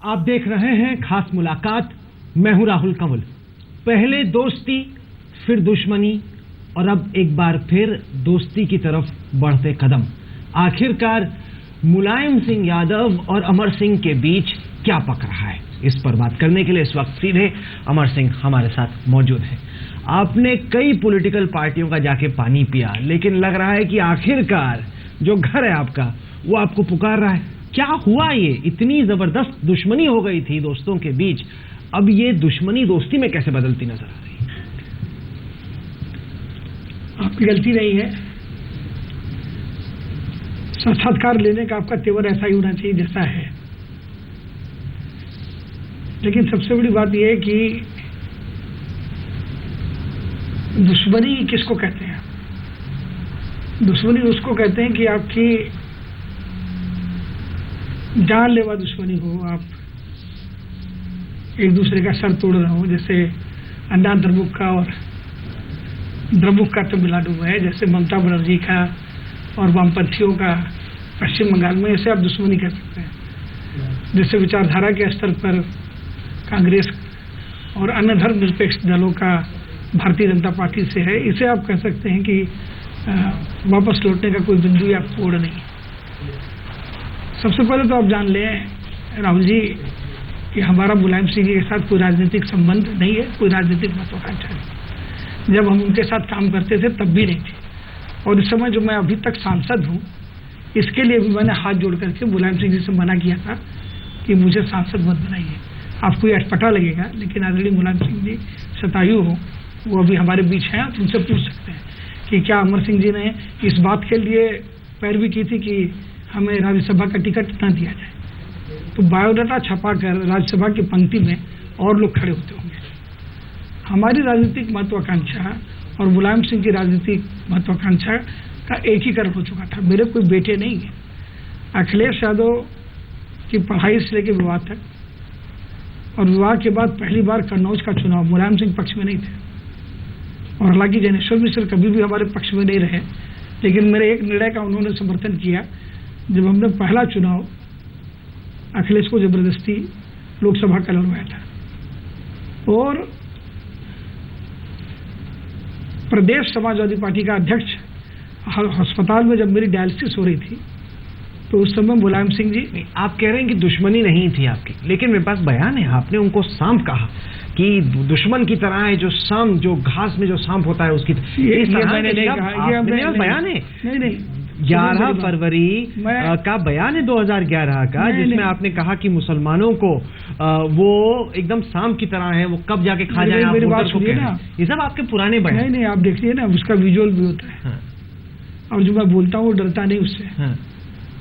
आप देख रहे हैं खास मुलाकात। मैं हूं राहुल कंवल। पहले दोस्ती, फिर दुश्मनी और अब एक बार फिर दोस्ती की तरफ बढ़ते कदम। आखिरकार मुलायम सिंह यादव और अमर सिंह के बीच क्या पक रहा है, इस पर बात करने के लिए इस वक्त सीधे अमर सिंह हमारे साथ मौजूद है। आपने कई पॉलिटिकल पार्टियों का जाके पानी पिया, लेकिन लग रहा है कि आखिरकार जो घर है आपका वो आपको पुकार रहा है। क्या हुआ ये? इतनी जबरदस्त दुश्मनी हो गई थी दोस्तों के बीच, अब ये दुश्मनी दोस्ती में कैसे बदलती नजर आ रही है? आपकी गलती नहीं है। साक्षात्कार लेने का आपका तेवर ऐसा ही होना चाहिए जैसा है। लेकिन सबसे बड़ी बात यह है कि दुश्मनी किसको कहते हैं? दुश्मनी उसको कहते हैं कि आपकी जानलेवा दुश्मनी हो, आप एक दूसरे का सर तोड़ रहे हो, जैसे अन्ना द्रमुक का और द्रमुक का तमिलनाडु में है, जैसे ममता बनर्जी का और वामपंथियों का पश्चिम बंगाल में, ऐसे आप दुश्मनी कर सकते हैं। जैसे विचारधारा के स्तर पर कांग्रेस और अन्य धर्मनिरपेक्ष दलों का भारतीय जनता पार्टी से है, इसे आप कह सकते हैं कि वापस लौटने का कोई बिंदु या कोड नहीं। सबसे पहले तो आप जान लें राहुल जी कि हमारा मुलायम सिंह के साथ कोई राजनीतिक संबंध नहीं है, कोई राजनीतिक महत्वाकांक्षा नहीं। जब हम उनके साथ काम करते थे तब भी नहीं थी, और इस समय जो मैं अभी तक सांसद हूँ, इसके लिए भी मैंने हाथ जोड़ करके मुलायम सिंह जी से मना किया था कि मुझे सांसद मत बनाइए। आपको ये अटपटा लगेगा, लेकिन आदरणीय मुलायम सिंह जी शतायु हो, वो अभी हमारे बीच हैं, आप उनसे पूछ सकते हैं कि क्या अमर सिंह जी ने इस बात के लिए पैरवी की थी कि हमें राज्यसभा का टिकट न दिया जाए। तो बायोडाटा छपाकर राज्यसभा की पंक्ति में और लोग खड़े होते होंगे। हमारी राजनीतिक महत्वाकांक्षा और मुलायम सिंह की राजनीतिक महत्वाकांक्षा का एकीकरण हो चुका था। मेरे कोई बेटे नहीं है। अखिलेश यादव की पढ़ाई से लेकर विवाह तक, और विवाह के बाद पहली बार कन्नौज का चुनाव मुलायम सिंह पक्ष में नहीं थे, और हालांकि ज्ञानेश्वर मिश्र कभी भी हमारे पक्ष में नहीं रहे, लेकिन मेरे एक निर्णय का उन्होंने समर्थन किया जब हमने पहला चुनाव अखिलेश को जबरदस्ती लोकसभा का लड़वाया था। और प्रदेश समाजवादी पार्टी का अध्यक्ष अस्पताल में जब मेरी डायलिसिस हो रही थी, तो उस समय मुलायम सिंह जी। आप कह रहे हैं कि दुश्मनी नहीं थी आपकी, लेकिन मेरे पास बयान है, आपने उनको सांप कहा कि दुश्मन की तरह है, जो सांप, जो घास में जो सांप होता है उसकी। ये मैंने नहीं कहा, ये बयान है। नहीं 11 फरवरी का बयान है 2011 का, जिसमें आपने कहा कि मुसलमानों को वो एकदम सांप की तरह है, वो कब जाके खा जाए। मेरी बात सुनिए ना, ये सब आपके पुराने बयान। नहीं आप देखिए ना, उसका विजुअल भी होता है। हाँ। और जो मैं बोलता हूँ वो डरता नहीं उससे। हाँ।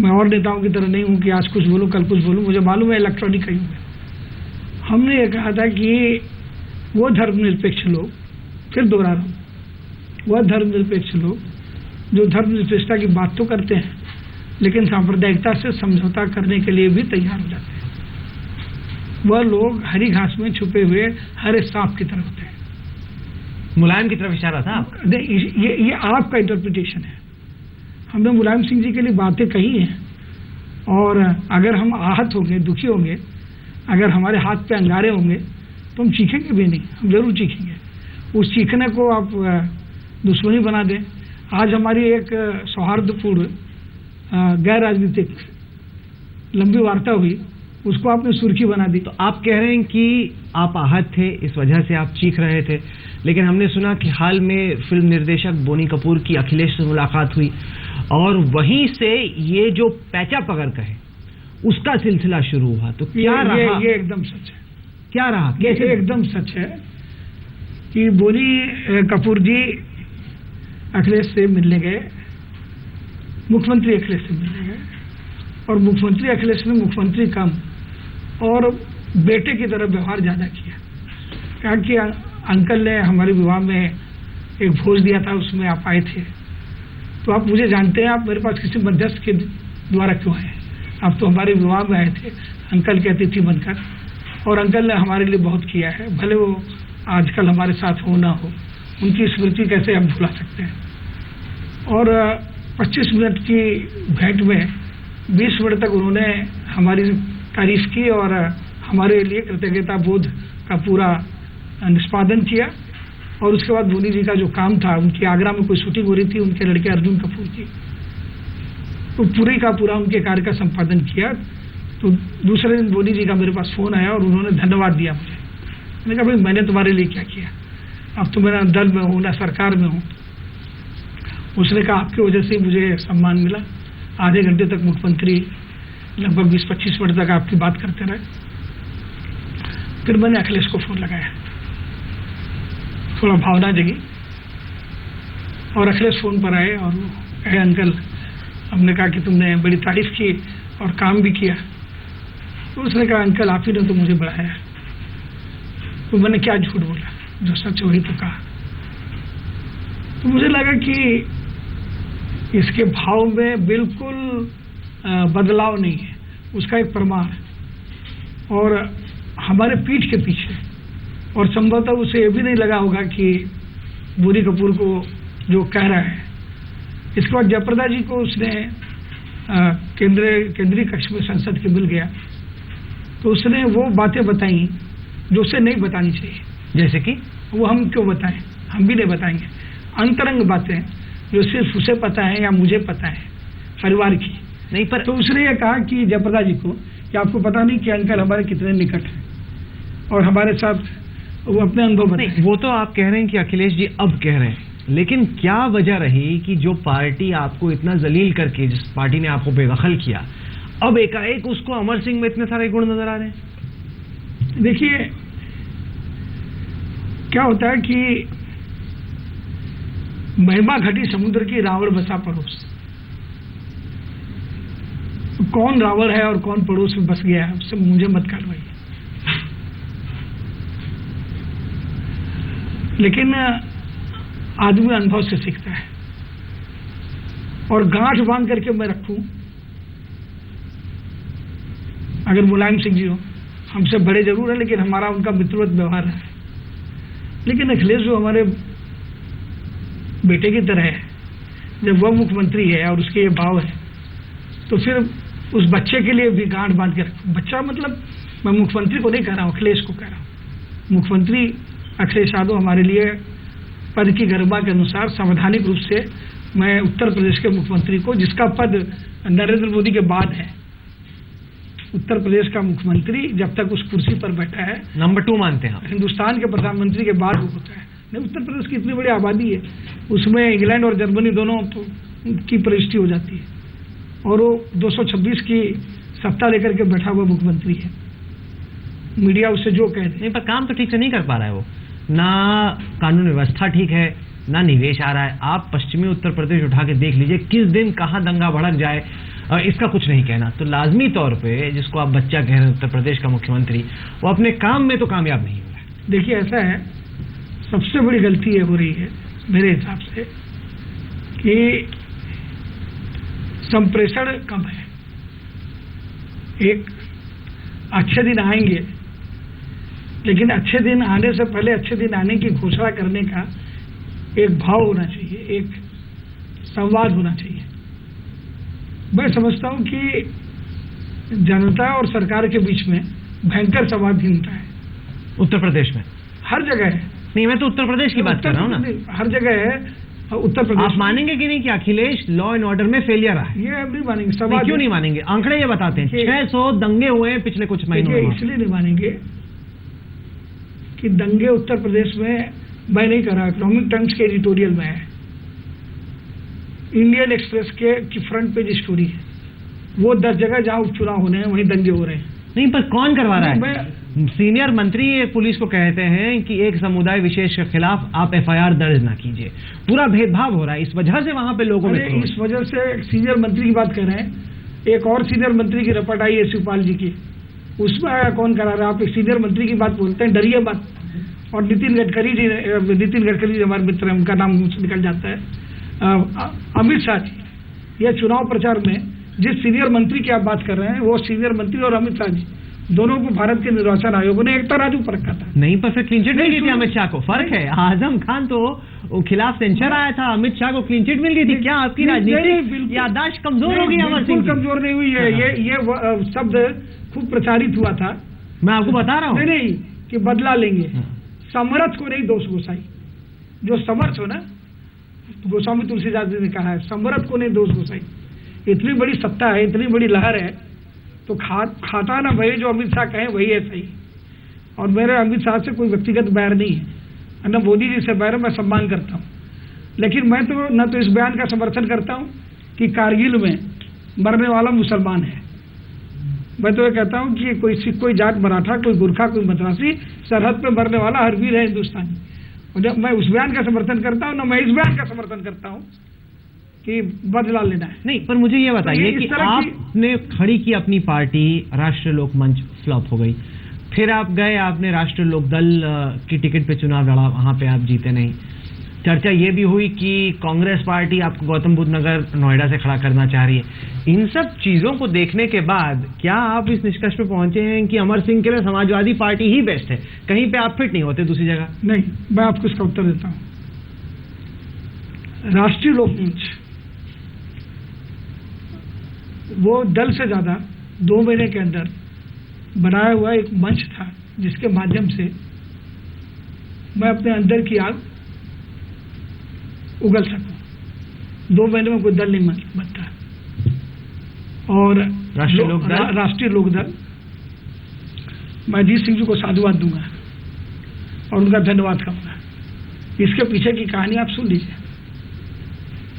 मैं और नेताओं की तरह नहीं हूँ कि आज कुछ बोलूँ कल कुछ बोलूँ, मुझे मालूम है इलेक्ट्रॉनिक ही हूँ। हमने ये कहा था कि वो धर्मनिरपेक्ष लोग, फिर दोहरा रहा हूँ, वह धर्मनिरपेक्ष लोग जो धर्मनिरपेक्षता की बात तो करते हैं, लेकिन सांप्रदायिकता से समझौता करने के लिए भी तैयार हो जाते हैं, वह लोग हरी घास में छुपे हुए हरे सांप की तरह होते हैं। मुलायम की तरफ इशारा था? ये आपका इंटरप्रिटेशन है। हमने मुलायम सिंह जी के लिए बातें कही हैं, और अगर हम आहत होंगे, दुखी होंगे, अगर हमारे हाथ पे अंगारे होंगे, तो हम चीखेंगे भी नहीं, हम जरूर चीखेंगे। उस चीखने को आप दुश्मनी बना दें। आज हमारी एक सौहार्दपूर्ण गैर राजनीतिक लंबी वार्ता हुई, उसको आपने सुर्खी बना दी। तो आप कह रहे हैं कि आप आहत थे, इस वजह से आप चीख रहे थे, लेकिन हमने सुना कि हाल में फिल्म निर्देशक बोनी कपूर की अखिलेश से मुलाकात हुई, और वहीं से ये जो पैचअप अगर कहे उसका सिलसिला शुरू हुआ। तो क्या रहा? ये एकदम सच है। क्या रहा? कैसे? एकदम सच है कि बोनी कपूर जी अखिलेश से मिलने गए, मुख्यमंत्री अखिलेश से मिलने गए, और मुख्यमंत्री अखिलेश ने मुख्यमंत्री कम और बेटे की तरह व्यवहार ज्यादा किया। कहा कि अंकल ने हमारे विवाह में एक भोज दिया था, उसमें आप आए थे, तो आप मुझे जानते हैं, आप मेरे पास किसी मध्यस्थ के द्वारा क्यों आए? आप तो हमारे विवाह में आए थे अंकल के अतिथि बनकर, और अंकल ने हमारे लिए बहुत किया है, भले वो आजकल हमारे साथ हो ना हो, उनकी स्मृति कैसे हम भुला सकते हैं। और 25 मिनट की भेंट में 20 मिनट तक उन्होंने हमारी तारीफ की और हमारे लिए कृतज्ञता बोध का पूरा निष्पादन किया। और उसके बाद मोदी जी का जो काम था, उनकी आगरा में कोई शूटिंग हो रही थी उनके लड़के अर्जुन कपूर की, तो पूरी का पूरा उनके कार्य का संपादन किया। तो दूसरे दिन मोदी जी का मेरे पास फोन आया और उन्होंने धन्यवाद दिया मुझे। मैंने कहा भाई मैंने तुम्हारे लिए क्या किया, अब तो मैं दल में हूँ ना सरकार में हूँ। उसने कहा आपकी वजह से मुझे सम्मान मिला। आधे घंटे तक मुख्यमंत्री लगभग 20-25 मिनट तक आपकी बात करते रहे। फिर मैंने अखिलेश को फोन लगाया, थोड़ा भावना जगी और अखिलेश फोन पर आए और कहे अंकल, हमने कहा कि तुमने बड़ी तारीफ की और काम भी किया। तो उसने कहा अंकल आप ही ने तो मुझे बढ़ाया। तो मैंने क्या झूठ बोला, जो सच वही तो कहा। तो मुझे लगा कि इसके भाव में बिल्कुल बदलाव नहीं है, उसका एक प्रमाण है। और हमारे पीठ के पीछे, और संभवतः उसे ये भी नहीं लगा होगा कि बोनी कपूर को जो कह रहा है। इसके बाद जयप्रदा जी को उसने केंद्रीय कक्ष में संसद के मिल गया, तो उसने वो बातें बताई जो उसे नहीं बतानी चाहिए। जैसे कि वो हम क्यों बताएं, हम भी नहीं बताएंगे। अंतरंग बातें जो सिर्फ उसे पता है या मुझे पता है, परिवार की नहीं। पर तो उसने ये कहा कि जयप्रदा जी को कि आपको पता नहीं कि अंकल हमारे कितने निकट हैं और हमारे साथ वो अपने अनुभव बताएं। वो तो आप कह रहे हैं कि अखिलेश जी अब कह रहे हैं, लेकिन क्या वजह रही कि जो पार्टी आपको इतना जलील करके, जिस पार्टी ने आपको बेदखल किया, अब एकाएक उसको अमर सिंह में इतने सारे गुण नजर आ रहे हैं? देखिए क्या होता है कि महिमा घटी समुद्र की रावण बसा पड़ोस। कौन रावण है और कौन पड़ोस में बस गया है उससे मुझे मत करवाइए। लेकिन आदमी अनुभव से सीखता है, और गांठ बांध करके मैं रखूं, अगर मुलायम सिंह जी हो, हमसे बड़े जरूर है लेकिन हमारा उनका मित्रवत व्यवहार है, लेकिन अखिलेश जो हमारे बेटे की तरह है, जब वह मुख्यमंत्री है और उसके ये भाव है, तो फिर उस बच्चे के लिए भी गांठ बांध के रखूं। बच्चा मतलब मैं मुख्यमंत्री को नहीं कह रहा हूं, अखिलेश को कह रहा हूं। मुख्यमंत्री अखिलेश यादव हमारे लिए पद की गरिमा के अनुसार संवैधानिक रूप से, मैं उत्तर प्रदेश के मुख्यमंत्री को, जिसका पद नरेंद्र मोदी के बाद है, उत्तर प्रदेश का मुख्यमंत्री जब तक उस कुर्सी पर बैठा है, नंबर 2 मानते हैं? हिंदुस्तान के प्रधानमंत्री के बाद वो होता है। नहीं, उत्तर प्रदेश की इतनी बड़ी आबादी है, उसमें इंग्लैंड और जर्मनी दोनों की प्रविष्टि हो जाती है, और वो 226 की सत्ता लेकर के बैठा हुआ मुख्यमंत्री है। मीडिया उससे जो कह दे। नहीं, पर काम तो ठीक से नहीं कर पा रहा है वो। ना कानून व्यवस्था ठीक है, ना निवेश आ रहा है। आप पश्चिमी उत्तर प्रदेश उठा के देख लीजिए, किस दिन कहाँ दंगा भड़क जाए इसका कुछ नहीं कहना। तो लाजमी तौर पे जिसको आप बच्चा कह रहे हैं उत्तर प्रदेश का मुख्यमंत्री, वो अपने काम में तो कामयाब नहीं हो रहा है। देखिए ऐसा है, सबसे बड़ी गलती ये हो रही है मेरे हिसाब से कि संप्रेषण कम है। एक अच्छे दिन आएंगे, लेकिन अच्छे दिन आने से पहले अच्छे दिन आने की घोषणा करने का एक भाव होना चाहिए, एक संवाद होना चाहिए। मैं समझता हूं कि जनता और सरकार के बीच में भयंकर संवादहीनता है उत्तर प्रदेश में, हर जगह है। नहीं, मैं तो उत्तर प्रदेश की बात कर रहा हूँ ना। हर जगह है उत्तर प्रदेश। आप मानेंगे कि नहीं कि अखिलेश लॉ एंड ऑर्डर में फेलियर रहा है? ये अब नहीं मानेंगे। नहीं, क्यों नहीं मानेंगे? आंकड़े ये बताते हैं 600 दंगे हुए हैं पिछले कुछ महीनों में। इसलिए नहीं मानेंगे कि दंगे उत्तर प्रदेश में, मैं नहीं कर रहा, इकोनॉमिक टाइम्स के एडिटोरियल में है, इंडियन एक्सप्रेस की फ्रंट पेज स्टोरी है, वो 10 जगह जहां उपचुनाव होने हैं वहीं दंगे हो रहे हैं। नहीं, पर कौन करवा रहा है? सीनियर मंत्री पुलिस को कहते हैं कि एक समुदाय विशेष के खिलाफ आप FIR दर्ज ना कीजिए। पूरा भेदभाव हो रहा है, इस वजह से वहां पे लोगों में, इस वजह से सीनियर मंत्री की बात कर रहे हैं। एक और सीनियर मंत्री की रिपोर्ट आई है शिवपाल जी की, उसमें कौन करा रहा है? आप एक सीनियर मंत्री की बात बोलते हैं, डरिए मत। और नितिन गडकरी जी हमारे मित्र हैं, उनका नाम मुझसे निकल जाता है, अमित शाह जी, यह चुनाव प्रचार में जिस सीनियर मंत्री की आप बात कर रहे हैं, वो सीनियर मंत्री और अमित शाह जी दोनों को भारत के निर्वाचन आयोग ने एक तराजू पर रखा था। नहीं, पर फिर क्लीन चिट मिल गई थी अमित शाह को। फर्क है, आजम खान तो खिलाफ सेंसर आया था, अमित शाह को क्लीन चिट मिल गई थी। क्या आपकी राजनीतिक याददाश्त कमजोर हो गई? अमर सिंह कमजोर नहीं हुई है। ये शब्द खूब प्रचारित हुआ था मैं आपको बता रहा हूँ नहीं कि बदला लेंगे। समर्थ को नहीं दोष गोसाई, जो समर्थ हो ना, गोस्वामी तुलसीदास जी ने कहा है समर्थ को नहीं दोष गोसाई। इतनी बड़ी सत्ता है, इतनी बड़ी लहर है, तो खाता ना भाई, जो अमित शाह कहे वही है सही। और मेरे अमित शाह से कोई व्यक्तिगत बैर नहीं है, न मोदी जी से बैर, मैं सम्मान करता हूँ। लेकिन मैं तो न तो इस बयान का समर्थन करता हूँ कि कारगिल में मरने वाला मुसलमान है। मैं तो ये कहता हूँ कि कोई सिख, कोई जाट, मराठा, कोई गुरखा, कोई मद्रासी, सरहद पे मरने वाला हर वीर है हिंदुस्तानी। और जब मैं उस बयान का समर्थन करता हूँ, ना मैं इस बयान का समर्थन करता हूँ कि बदला लेना है। नहीं, पर मुझे ये बताइए कि आपने खड़ी की अपनी पार्टी राष्ट्रीय लोक मंच, फ्लॉप हो गई, फिर आप गए, आपने राष्ट्रीय लोकदल की टिकट पे चुनाव लड़ा, वहां पे आप जीते नहीं। चर्चा ये भी हुई कि कांग्रेस पार्टी आपको गौतम बुद्ध नगर नोएडा से खड़ा करना चाह रही है। इन सब चीजों को देखने के बाद क्या आप इस निष्कर्ष पे पहुंचे हैं कि अमर सिंह के लिए समाजवादी पार्टी ही बेस्ट है, कहीं पे आप फिट नहीं होते दूसरी जगह? नहीं, मैं आपको इसका उत्तर देता हूं। राष्ट्रीय लोकमंच वो दल से ज्यादा 2 महीने के अंदर बनाया हुआ एक मंच था, जिसके माध्यम से मैं अपने अंदर की आग उगल सकूं। 2 महीने में कोई दल नहीं बनता। और राष्ट्रीय लोकदल, मैं अजीत सिंह जी को साधुवाद दूंगा और उनका धन्यवाद करूंगा। इसके पीछे की कहानी आप सुन लीजिए।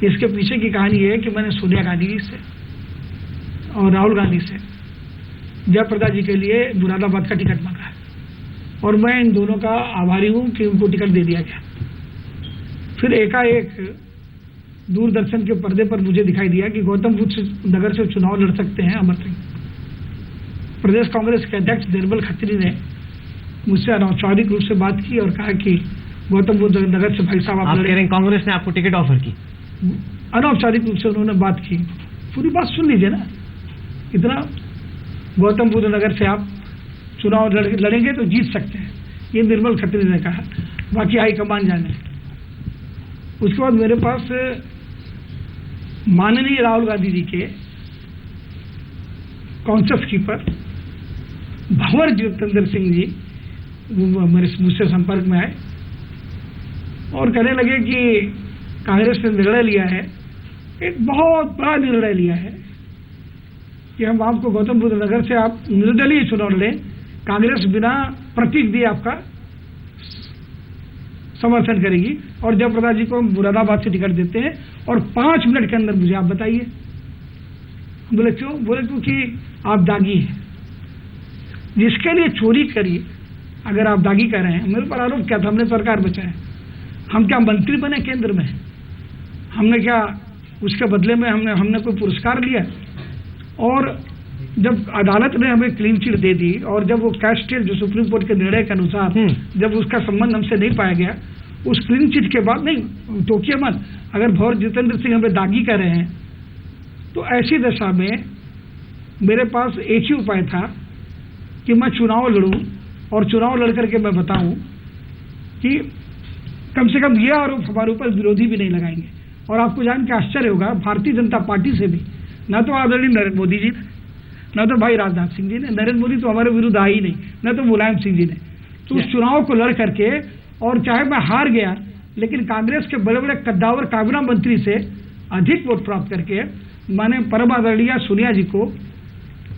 इसके पीछे की कहानी ये है कि मैंने सोनिया गांधी जी से और राहुल गांधी से जयप्रदा जी के लिए मुरादाबाद का टिकट मांगा, और मैं इन दोनों का आभारी हूं कि उनको टिकट दे दिया गया। फिर एकाएक दूरदर्शन के पर्दे पर मुझे दिखाई दिया कि गौतम बुद्ध नगर से चुनाव लड़ सकते हैं अमर सिंह। प्रदेश कांग्रेस के अध्यक्ष निर्मल खत्री ने मुझसे अनौपचारिक रूप से बात की और कहा कि गौतम बुद्ध नगर से भाई साहब आप कह रहे हैं कांग्रेस ने आपको टिकट ऑफर की? अनौपचारिक रूप से उन्होंने बात की। पूरी बात सुन लीजिए ना। इतना गौतम बुद्ध नगर से आप चुनाव लड़ेंगे तो जीत सकते हैं, ये निर्मल खत्री ने कहा। बाकी हाईकमान जाने। उसके बाद मेरे पास माननीय राहुल गांधी जी के काउंसिल कीपर भंवर जितेंद्र सिंह जी मुझसे संपर्क में आए और कहने लगे कि कांग्रेस ने निर्णय लिया है, एक बहुत बड़ा निर्णय लिया है कि हम आपको गौतम बुद्ध नगर से आप निर्दलीय चुनाव लड़ें, कांग्रेस बिना प्रतीक दिए आपका समर्थन करेगी, और जयप्रदा जी को मुरादाबाद से टिकट देते हैं और 5 मिनट के अंदर मुझे आप बताइए। बोले क्यों? बोले क्योंकि आप दागी हैं। जिसके लिए चोरी करिए, अगर आप दागी कर रहे हैं, मेरे पर आरोप क्या था, हमने सरकार बचाया, हम क्या मंत्री बने केंद्र में? हमने क्या उसके बदले में हमने कोई पुरस्कार लिया? और जब अदालत ने हमें क्लीन चिट दे दी और जब वो कैस्टेल जो सुप्रीम कोर्ट के निर्णय के अनुसार जब उसका संबंध हमसे नहीं पाया गया, उस क्लीन चिट के बाद, नहीं टोकिए मत, अगर भंवर जितेंद्र सिंह हमें दागी कर रहे हैं तो ऐसी दशा में मेरे पास एक ही उपाय था कि मैं चुनाव लड़ूं और चुनाव लड़ करके मैं बताऊं कि कम से कम ये आरोप हमारे ऊपर विरोधी भी नहीं लगाएंगे। और आपको जान के आश्चर्य होगा, भारतीय जनता पार्टी से भी ना तो आदरणीय नरेंद्र मोदी जी ने, न तो भाई राजनाथ सिंह जी ने, नरेंद्र मोदी तो हमारे विरुद्ध आए ही नहीं, न तो मुलायम सिंह जी ने, तो उस चुनाव को लड़ करके, और चाहे मैं हार गया लेकिन कांग्रेस के बड़े बड़े कद्दावर काबीना मंत्री से अधिक वोट प्राप्त करके मैंने परम आदरणीय सोनिया जी को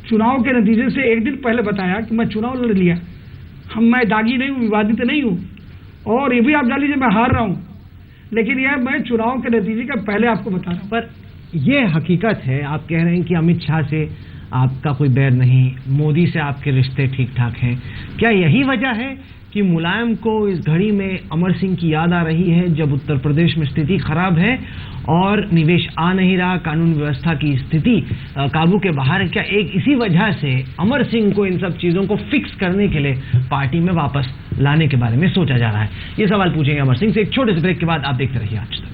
चुनाव के नतीजे से एक दिन पहले बताया कि मैं चुनाव लड़ लिया, मैं दागी नहीं हूँ, विवादित नहीं हूँ, और ये भी आप जान लीजिए मैं हार रहा हूँ, लेकिन यह मैं चुनाव के नतीजे का पहले आपको बता रहा हूँ। पर यह हकीकत है, आप कह रहे हैं कि अमित शाह से आपका कोई बैर नहीं, मोदी से आपके रिश्ते ठीक ठाक हैं। क्या यही वजह है कि मुलायम को इस घड़ी में अमर सिंह की याद आ रही है, जब उत्तर प्रदेश में स्थिति खराब है और निवेश आ नहीं रहा, कानून व्यवस्था की स्थिति काबू के बाहर है? क्या एक इसी वजह से अमर सिंह को इन सब चीजों को फिक्स करने के लिए पार्टी में वापस लाने के बारे में सोचा जा रहा है? ये सवाल पूछेंगे अमर सिंह से एक छोटे से ब्रेक के बाद। आप देखते रहिए आज तक।